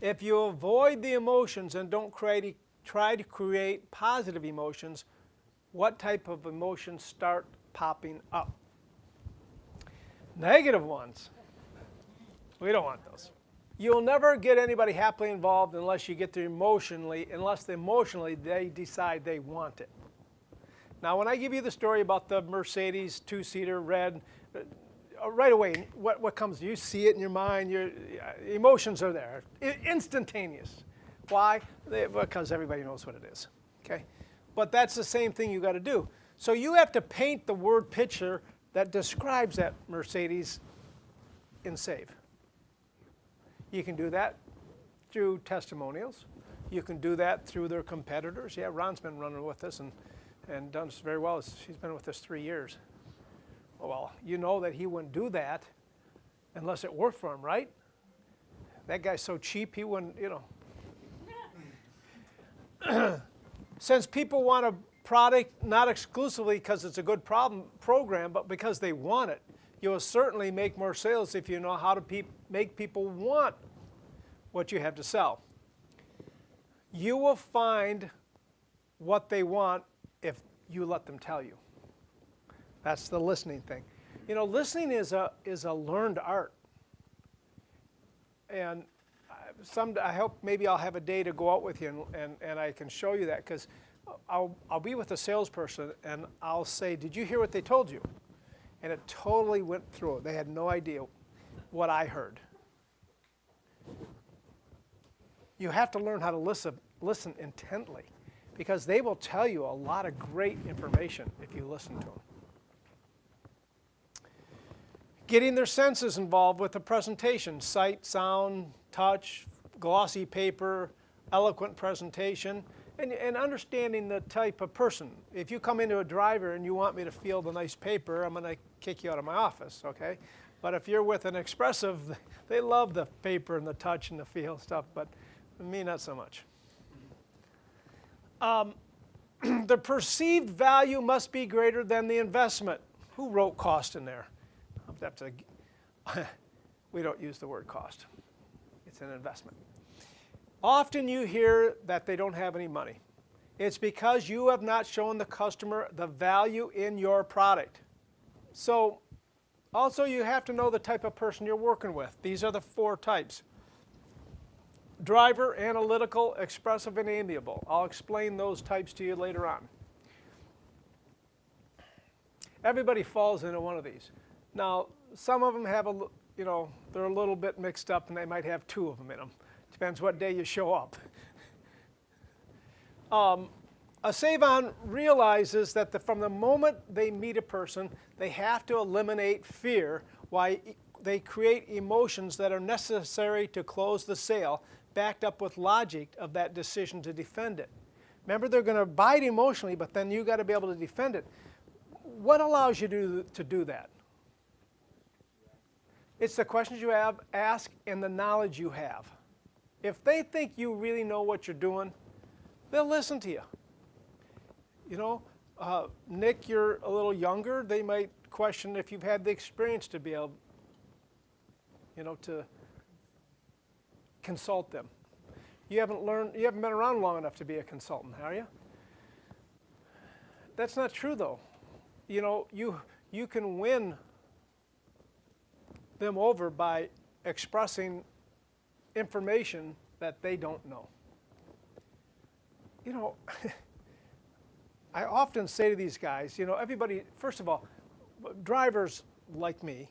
If you avoid the emotions and don't try to create positive emotions, what type of emotions start popping up? Negative ones. We don't want those. You'll never get anybody happily involved unless emotionally they decide they want it. Now, when I give you the story about the Mercedes two-seater red, right away, what comes? You see it in your mind. Your emotions are there, instantaneous. Why? Because everybody knows what it is. Okay, but that's the same thing you got to do. So you have to paint the word picture that describes that Mercedes in SAVE. You can do that through testimonials. You can do that through their competitors. Yeah, Ron's been running with us and done very well. He's been with us 3 years. Well, you know that he wouldn't do that unless it worked for him, right? That guy's so cheap, he wouldn't, Since people want a product not exclusively because it's a good program, but because they want it, you'll certainly make more sales if you know how to make people want what you have to sell. You will find what they want if you let them tell you. That's the listening thing. Listening is a learned art. And I hope maybe I'll have a day to go out with you and I can show you that, because I'll be with a salesperson and I'll say, did you hear what they told you? And it totally went through. They had no idea what I heard. You have to learn how to listen intently, because they will tell you a lot of great information if you listen to them. Getting their senses involved with the presentation: sight, sound, touch, glossy paper, eloquent presentation, and understanding the type of person. If you come into a driver and you want me to feel the nice paper, I'm going to kick you out of my office, okay? But if you're with an expressive, they love the paper and the touch and the feel stuff, but me, not so much. The perceived value must be greater than the investment. Who wrote cost in there? We don't use the word cost. It's an investment. Often you hear that they don't have any money. It's because you have not shown the customer the value in your product. So also you have to know the type of person you're working with. These are the 4 types. Driver, analytical, expressive, and amiable. I'll explain those types to you later on. Everybody falls into one of these. Now, some of them have they're a little bit mixed up and they might have 2 of them in them. Depends what day you show up. A Save-On realizes that from the moment they meet a person, they have to eliminate fear while they create emotions that are necessary to close the sale, backed up with logic of that decision to defend it. Remember, they're going to buy it emotionally, but then you got to be able to defend it. What allows you to do that? It's the questions you ask and the knowledge you have. If they think you really know what you're doing, they'll listen to you. Nick, you're a little younger. They might question if you've had the experience to be able, to consult them. You haven't been around long enough to be a consultant, have you? That's not true, though. You can win them over by expressing information that they don't know. I often say to these guys, everybody, first of all, drivers like me,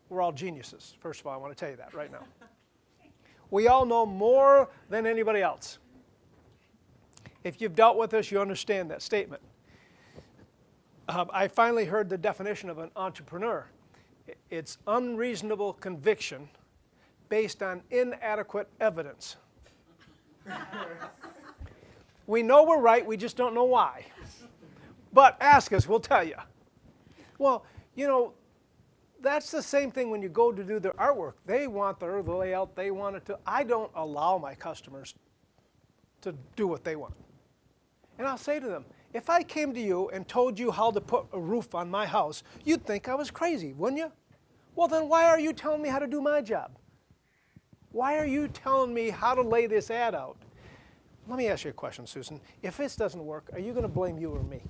we're all geniuses. First of all, I want to tell you that right now. We all know more than anybody else. If you've dealt with us, you understand that statement. I finally heard the definition of an entrepreneur. It's unreasonable conviction based on inadequate evidence. We know we're right, we just don't know why. But ask us, we'll tell you. Well, that's the same thing when you go to do their artwork. They want the layout, they want it to. I don't allow my customers to do what they want. And I'll say to them, if I came to you and told you how to put a roof on my house, you'd think I was crazy, wouldn't you? Well, then why are you telling me how to do my job? Why are you telling me how to lay this ad out? Let me ask you a question, Susan. If this doesn't work, are you going to blame you or me?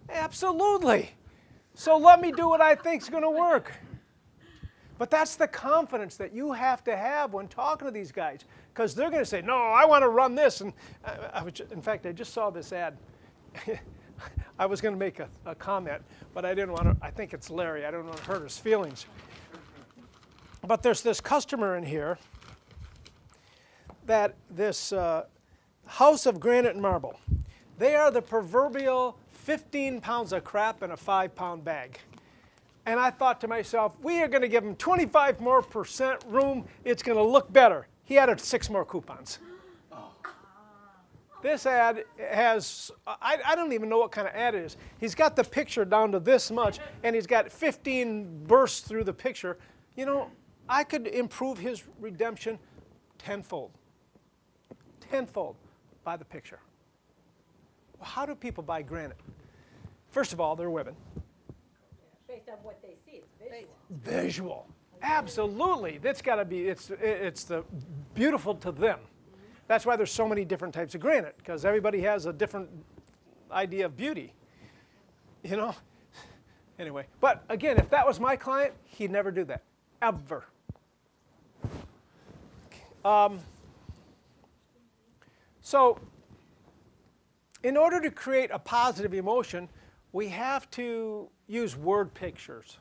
Absolutely. So let me do what I think is going to work. But that's the confidence that you have to have when talking to these guys, because they're going to say, no, I want to run this. And in fact, I just saw this ad. I was going to make a comment, but I didn't want to. I think it's Larry. I don't want to hurt his feelings. But there's this customer in here that this House of Granite and Marble. They are the proverbial 15 pounds of crap in a 5-pound bag. And I thought to myself, we are going to give him 25% more room. It's going to look better. He added 6 more coupons. This ad has, I don't even know what kind of ad it is. He's got the picture down to this much, and he's got 15 bursts through the picture. You know, I could improve his redemption tenfold. Tenfold by the picture. Well, how do people buy granite? First of all, they're women. Based on what they see, it's visual. Visual. Absolutely. That's got to be, it's the beautiful to them. That's why there's so many different types of granite, because everybody has a different idea of beauty. You know? Anyway, but again, if that was my client, he'd never do that. Ever. So, in order to create a positive emotion, we have to use word pictures.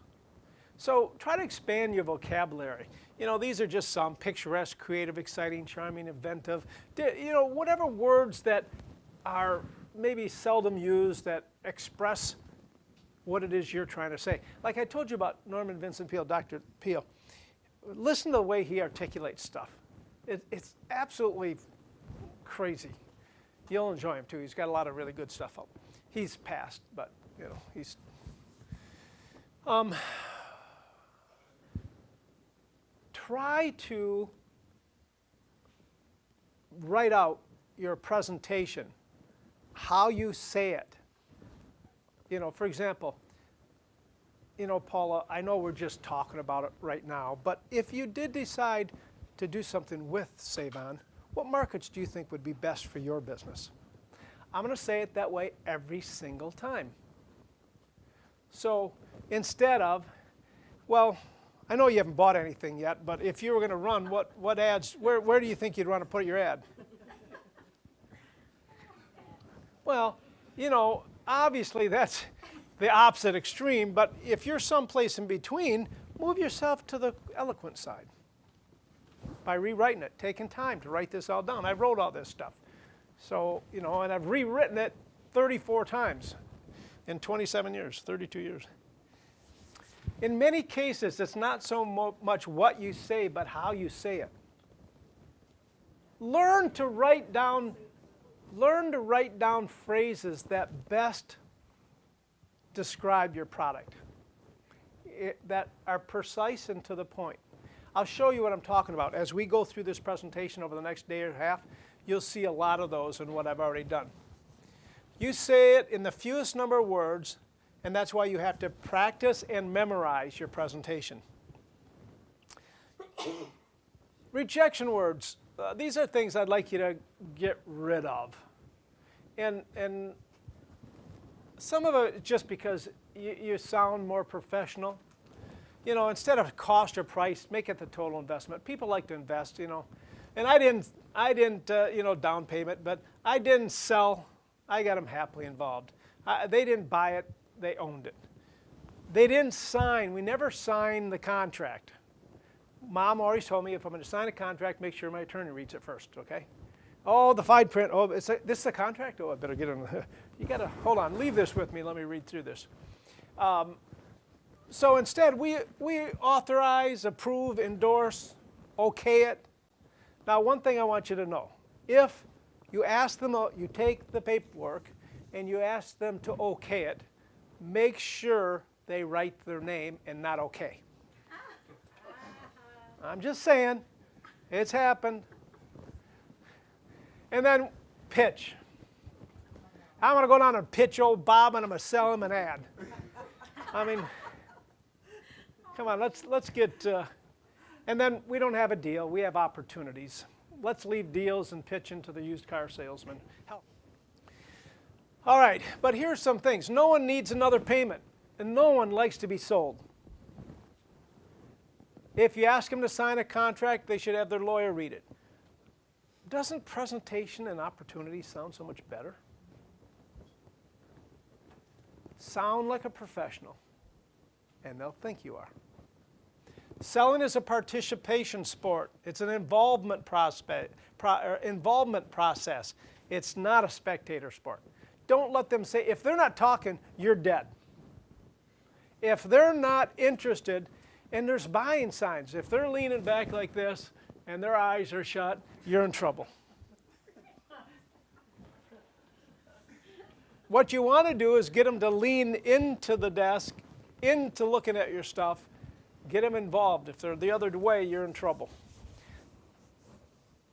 So try to expand your vocabulary. You know, these are just some: picturesque, creative, exciting, charming, inventive. You know, whatever words that are maybe seldom used that express what it is you're trying to say. Like I told you about Norman Vincent Peale, Dr. Peale. Listen to the way he articulates stuff. It's absolutely crazy. You'll enjoy him too. He's got a lot of really good stuff up. He's passed, but you know, he's try to write out your presentation, how you say it. You know, for example, you know, Paula, I know we're just talking about it right now, but if you did decide to do something with Save-On, what markets do you think would be best for your business? I'm going to say it that way every single time. So instead of, well, I know you haven't bought anything yet, but if you were going to run, what ads, where do you think you'd want to put your ad? Well, you know, obviously that's the opposite extreme, but if you're someplace in between, move yourself to the eloquent side by rewriting it, taking time to write this all down. I wrote all this stuff. So, you know, and I've rewritten it 34 times in 27 years, 32 years. In many cases, it's not so much what you say, but how you say it. Learn to write down phrases that best describe your product, that are precise and to the point. I'll show you what I'm talking about. As we go through this presentation over the next day and a half, you'll see a lot of those in what I've already done. You say it in the fewest number of words, and that's why you have to practice and memorize your presentation. Rejection words. These are things I'd like you to get rid of. And some of it just because you sound more professional. You know, instead of cost or price, make it the total investment. People like to invest, you know. And I didn't, you know, down payment, but I didn't sell. I got them happily involved. They didn't buy it. They owned it. They didn't sign. We never signed the contract. Mom always told me if I'm going to sign a contract, make sure my attorney reads it first, okay? Oh, the fine print. Oh, this is a contract? Oh, I better get in. You got to, hold on, leave this with me. Let me read through this. So instead, we authorize, approve, endorse, okay it. Now, one thing I want you to know. If you ask them, you take the paperwork and you ask them to okay it, make sure they write their name and not okay. I'm just saying, it's happened. And then pitch. I'm going to go down and pitch old Bob and I'm going to sell him an ad. I mean, come on, let's get And then we don't have a deal, we have opportunities. Let's leave deals and pitch into the used car salesman. All right, but here's some things. No one needs another payment, and no one likes to be sold. If you ask them to sign a contract, they should have their lawyer read it. Doesn't presentation and opportunity sound so much better? Sound like a professional, and they'll think you are. Selling is a participation sport. It's an involvement process. It's not a spectator sport. Don't let them say, if they're not talking, you're dead. If they're not interested, and there's buying signs, if they're leaning back like this and their eyes are shut, you're in trouble. What you want to do is get them to lean into the desk, into looking at your stuff. Get them involved. If they're the other way, you're in trouble.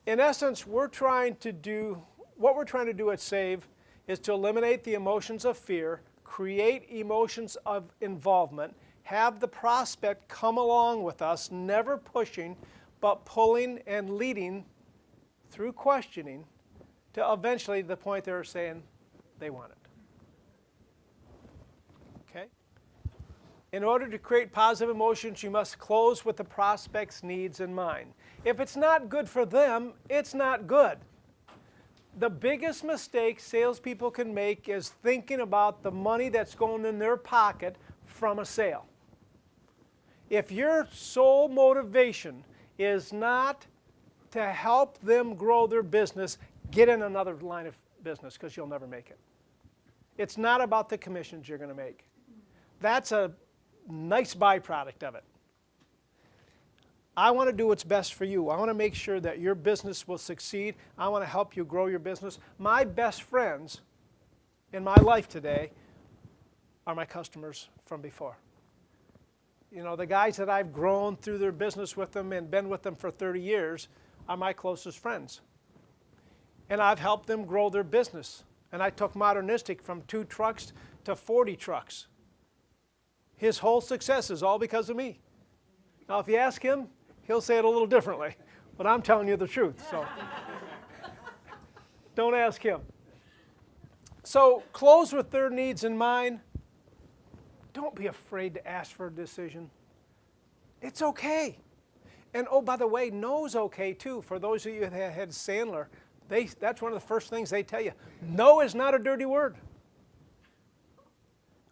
In essence, what we're trying to do at SAVE is to eliminate the emotions of fear, create emotions of involvement, have the prospect come along with us, never pushing, but pulling and leading through questioning to eventually the point they're saying they want it. Okay? In order to create positive emotions, you must close with the prospect's needs in mind. If it's not good for them, it's not good. The biggest mistake salespeople can make is thinking about the money that's going in their pocket from a sale. If your sole motivation is not to help them grow their business, get in another line of business because you'll never make it. It's not about the commissions you're going to make. That's a nice byproduct of it. I want to do what's best for you. I want to make sure that your business will succeed. I want to help you grow your business. My best friends in my life today are my customers from before. You know, the guys that I've grown through their business with them and been with them for 30 years are my closest friends. And I've helped them grow their business. And I took Modernistic from 2 trucks to 40 trucks. His whole success is all because of me. Now, if you ask him, he'll say it a little differently, but I'm telling you the truth, so don't ask him. So close with their needs in mind. Don't be afraid to ask for a decision. It's okay. And oh, by the way, no's okay too. For those of you that had Sandler, that's one of the first things they tell you. No is not a dirty word.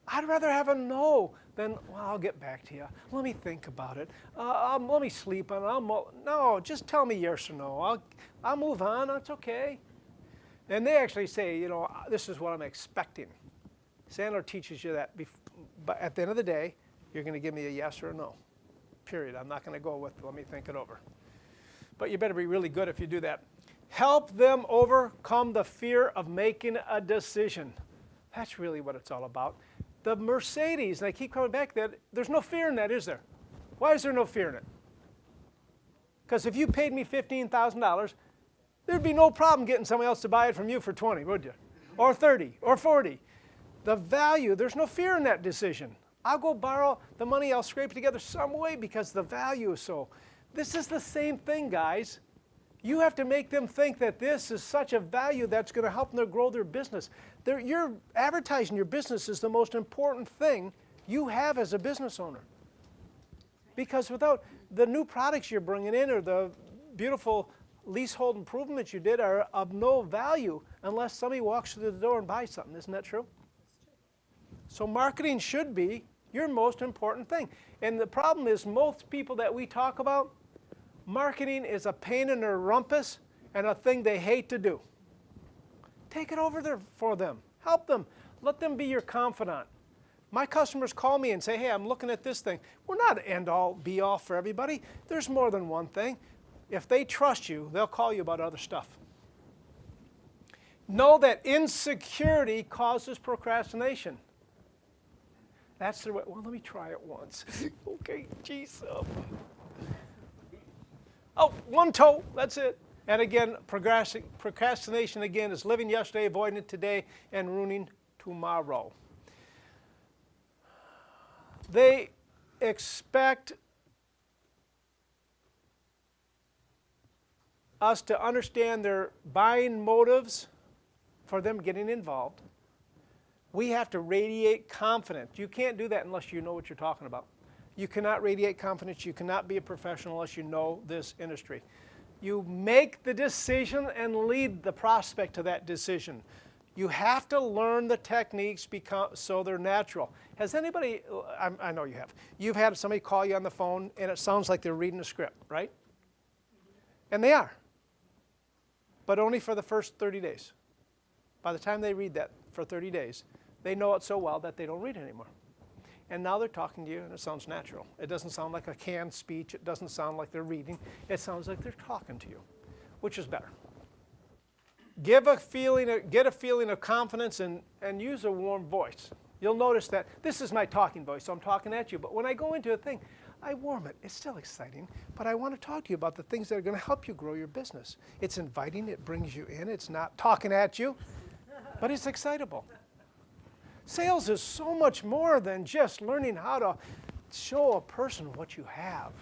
I'd rather have a no than, well, I'll get back to you. Let me think about it. Let me sleep on it. No, just tell me yes or no. I'll move on. That's okay. And they actually say, you know, this is what I'm expecting. Sandler teaches you that. But at the end of the day, you're going to give me a yes or a no. Period. I'm not going to go with, let me think it over. But you better be really good if you do that. Help them overcome the fear of making a decision. That's really what it's all about. The Mercedes, and I keep coming back to that, there's no fear in that, is there? Why is there no fear in it? Because if you paid me $15,000, there'd be no problem getting somebody else to buy it from you for 20, would you? Or 30, or 40. The value, there's no fear in that decision. I'll go borrow the money, I'll scrape it together some way because the value is so. This is the same thing, guys. You have to make them think that this is such a value that's going to help them grow their business. Your advertising your business is the most important thing you have as a business owner. Because without the new products you're bringing in or the beautiful leasehold improvements you did are of no value unless somebody walks through the door and buys something. Isn't that true? So marketing should be your most important thing. And the problem is most people that we talk about, marketing is a pain in their rumpus and a thing they hate to do. Take it over there for them. Help them. Let them be your confidant. My customers call me and say, hey, I'm looking at this thing. We're not end-all, be-all for everybody. There's more than one thing. If they trust you, they'll call you about other stuff. Know that insecurity causes procrastination. That's the way. Well, let me try it once. Okay, geez. Oh, one toe, that's it. And again, procrastination again is living yesterday, avoiding it today, and ruining tomorrow. They expect us to understand their buying motives for them getting involved. We have to radiate confidence. You can't do that unless you know what you're talking about. You cannot radiate confidence. You cannot be a professional unless you know this industry. You make the decision and lead the prospect to that decision. You have to learn the techniques so they're natural. Has anybody, I know you have, you've had somebody call you on the phone and it sounds like they're reading a script, right? And they are, but only for the first 30 days. By the time they read that for 30 days, they know it so well that they don't read it anymore. And now they're talking to you and it sounds natural. It doesn't sound like a canned speech. It doesn't sound like they're reading. It sounds like they're talking to you, which is better. Get a feeling of confidence and use a warm voice. You'll notice that this is my talking voice, so I'm talking at you. But when I go into a thing, I warm it. It's still exciting, but I want to talk to you about the things that are going to help you grow your business. It's inviting. It brings you in. It's not talking at you, but it's excitable. Sales is so much more than just learning how to show a person what you have.